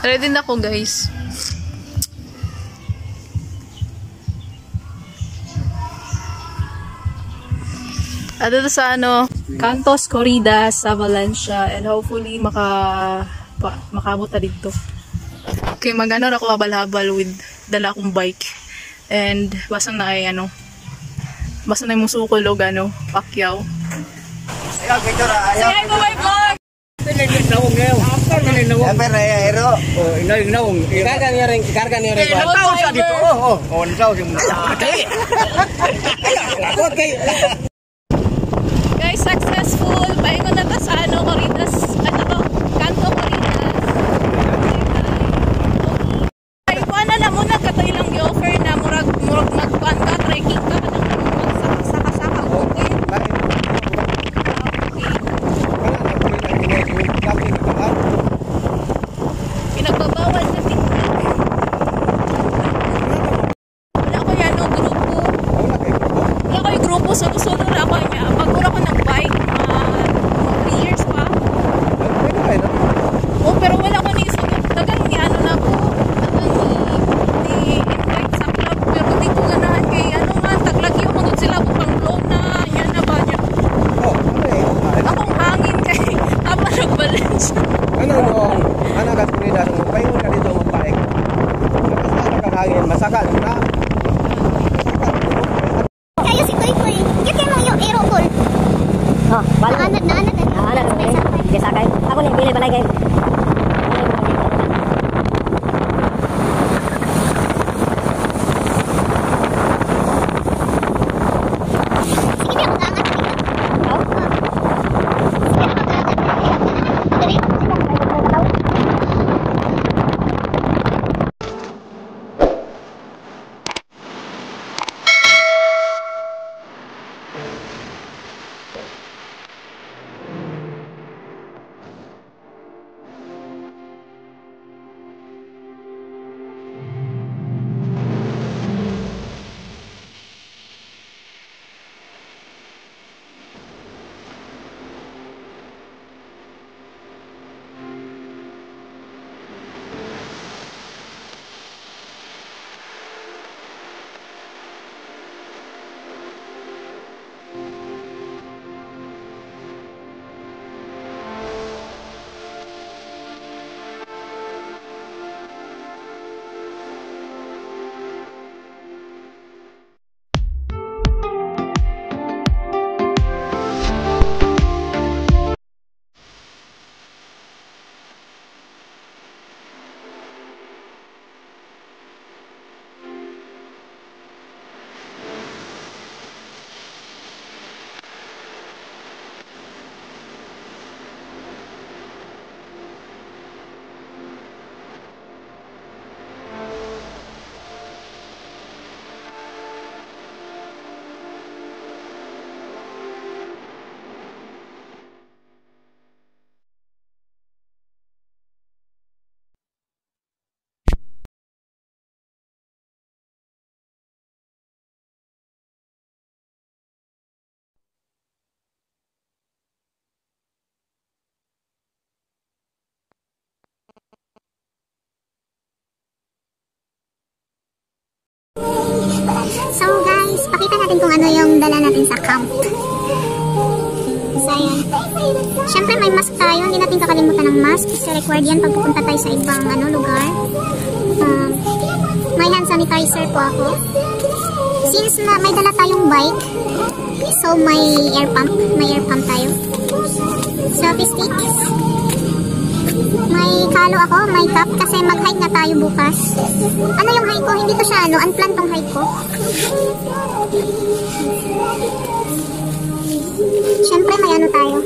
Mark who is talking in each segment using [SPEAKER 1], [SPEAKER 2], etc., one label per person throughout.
[SPEAKER 1] Ready na ako, guys. At ito sa Cantos Corridas sa Valencia, and hopefully makabot na dito. Okay, mag-ano ako habal-habal with dala akong bike. And basta na ay basta na yung musukulog Pacquiao. Sige ko may vlog!
[SPEAKER 2] Nawong ngayon. Apa na aero? Oh, nawong. Ikarga niya rin. Nataw siya dito. Oh, nataw siya muna.
[SPEAKER 1] Guys, successful. Pahingon na ta sa Corridas. Canto Corridas. Ay, kuha na lang muna katoy lang i-offer na murag nagkuhan ka, trekking ka, saka-saka. Okay. Pinagbabawal na TikTok. Wala ko yan grupo. Wala ko yung grupo. Sunod na ako niya. Pag-ura ko ng-bike, 3 years pa. Oh, pero wala ko ni-sunod. Tagal ni na ako. Ni-invite sa club. Pero di ko ganahan kay taglagi ako doon sila. Bukang blow na. Yan na ba niya? Akong hangin kay tama nag-balance.
[SPEAKER 2] Ano agad ko nila? Pahingon ka dito mag-bike. Hangin, masaka na.
[SPEAKER 3] Kayo si Toy Toy. Yan kayo yung aeroball.
[SPEAKER 4] Oh, balik.
[SPEAKER 3] Naanad.
[SPEAKER 4] Naanad. Hindi sakay. Ako nih, pilih balay kayo.
[SPEAKER 3] So guys, pakita natin kung ano yung dala natin sa camp. So ayan. Siyempre may mask tayo. Hindi natin kakalimutan ng mask. Kasi required yan pag pupunta tayo sa ibang lugar. May hand sanitizer po ako. Since may dala tayong bike, so may air pump. May air pump tayo. Selfie sticks. May kalo ako, may cup kasi mag-hike na tayo bukas. Ano yung hike ko? Hindi to siya unplanned tong hike ko. Siyempre may tayo.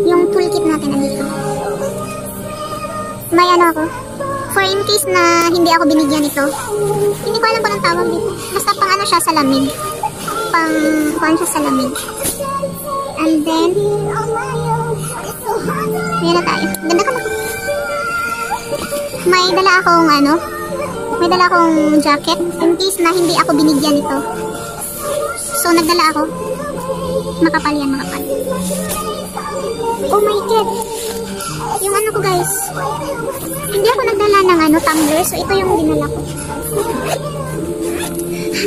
[SPEAKER 3] Yung toolkit natin nandito. May ako. For in case na hindi ako binigyan ito. Hindi ko alam kung anong tawag dito. Basta pang siya sa lamig. Pang siya sa lamig. And then ayan na tayo. Ganda ka may dala akong jacket in case na hindi ako binigyan ito. So nagdala ako. Makapal yan, makapal. Oh my God. yung ano ko guys. Hindi ako nagdala ng ano, tumbler. So ito yung dinala ko.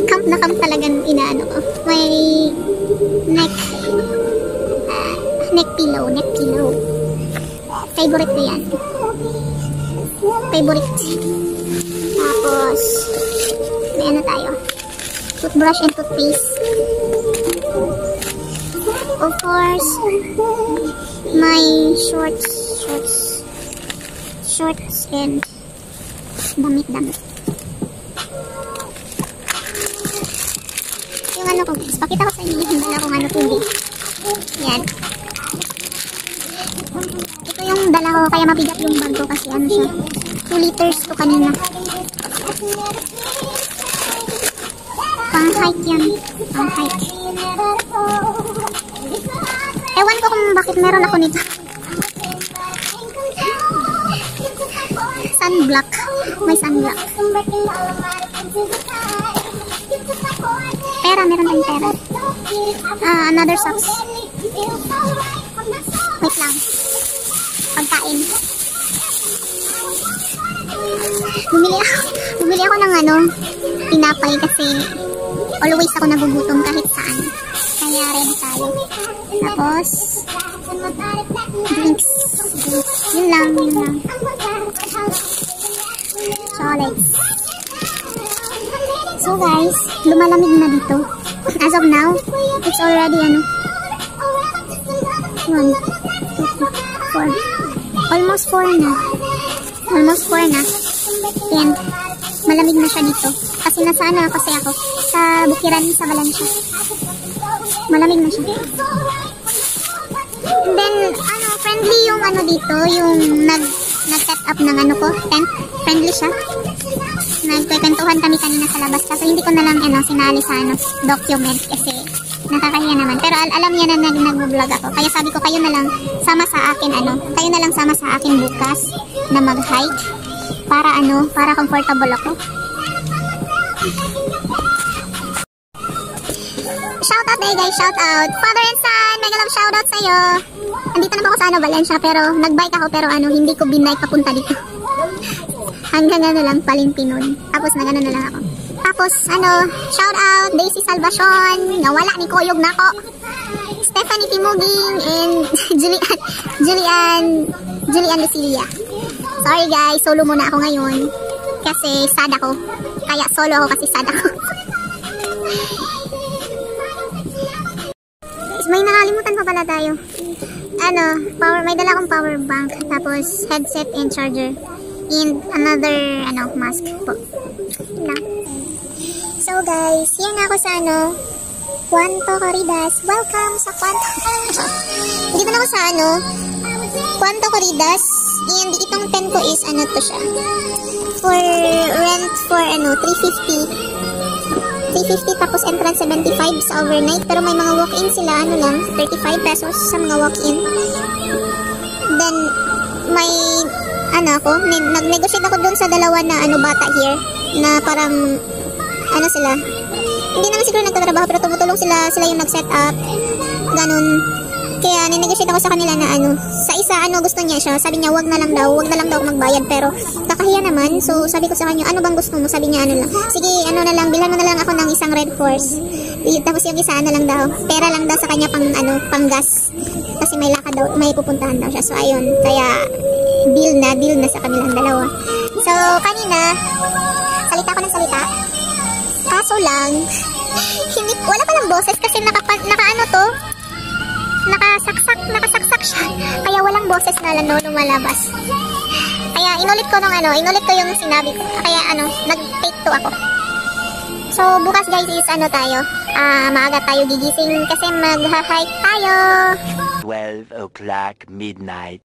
[SPEAKER 3] Camp na camp talagang inaano ko. May neck pillow. Favorite ko yan. Favorite. Tapos, may ano tayo. Toothbrush and toothpaste. Of course, my shorts and damit. Yung ano ko guys, pakita ko sa inyo yung dala kong ano tubig. Yan. Ito yung dala ko, kaya mabigat yung bag ko kasi ano siya, 2 liters to kanina. Pang hike yan. Pang hike. Ewan ko kung bakit meron ako nito. Sunblock. May sunblock. Pera, meron tayong pera. Another socks. Wait lang. Pagkain. Bumili ako ng ano, tinapay kasi always ako nagugutom kahit saan. Kaya ready tayo. Tapos, drinks. Yun lang. Chocolates. So guys, lumalamig na dito. As of now, it's already 1, 2, 3, 4. Almost 4 na. And malamig na siya dito. Kasi nasa ano kasi ako, sa Bukiran, sa Valencia. Malamig na siya. And then, friendly yung ano dito, yung nag-set up ng ano ko, tent. Friendly siya. Nagkwentuhan kami kanina sa labas. Kaso hindi ko na lang sinali sa document kasi nakakahiya naman. Pero alam niya na nag-vlog ako. Kaya sabi ko, kayo na lang sama sa akin bukas na mag-hike para comfortable ako. Shoutout day guys, shoutout. Father and son, mega love shoutout sa'yo. Andito na ba ako sa Valencia pero nag-bike ako pero hindi ko binike papunta dito. Hanggang lang, Palimpinon. Tapos na lang ako. Tapos shoutout Daisy Salvacion, nawala ni Koyog na ko. Stephanie Timuging and Julian Lucilia. Sorry guys, solo muna ako ngayon. Kasi sad ako. Kaya solo ako kasi sad ako. May nakalimutan pa pala tayo. May dala akong power bank. Tapos headset and charger. And another mask po. So guys, yan ako sa Cuanto Corridas. Welcome sa Cuanto. Dito na ako sa Cuanto Corridas. And itong tent ko is to siya. For rent for 350 tapos entrance 75 sa overnight. Pero may mga walk-in sila 35 pesos sa mga walk-in. Then may nag-negotiate ako dun sa dalawa na bata here na parang sila, hindi naman siguro nagtatrabaho pero tumutulong sila yung nag-set up ganun. Kaya ninegotiate ako sa kanila na sa isa gusto niya siya, sabi niya wag na lang daw ako magbayad pero kakahiya naman. So sabi ko sa kanya, ano bang gusto mo? Sabi niya lang, sige na lang, bilhan mo na lang ako ng isang Red Horse. Tapos yung isa lang daw, pera lang daw sa kanya pang gas kasi may lakad daw, may pupuntahan daw siya. So ayun, kaya deal na sa kanilang dalawa. So kanina salita ko ng salita, kaso lang wala palang boses kasi nakasaksak siya, kaya walang boses na lumalabas. Kaya inulit ko yung sinabi ko, kaya nag-take 2 ako. So bukas guys is tayo, maaga tayo gigising kasi mag-hike tayo.
[SPEAKER 5] 12 o'clock midnight.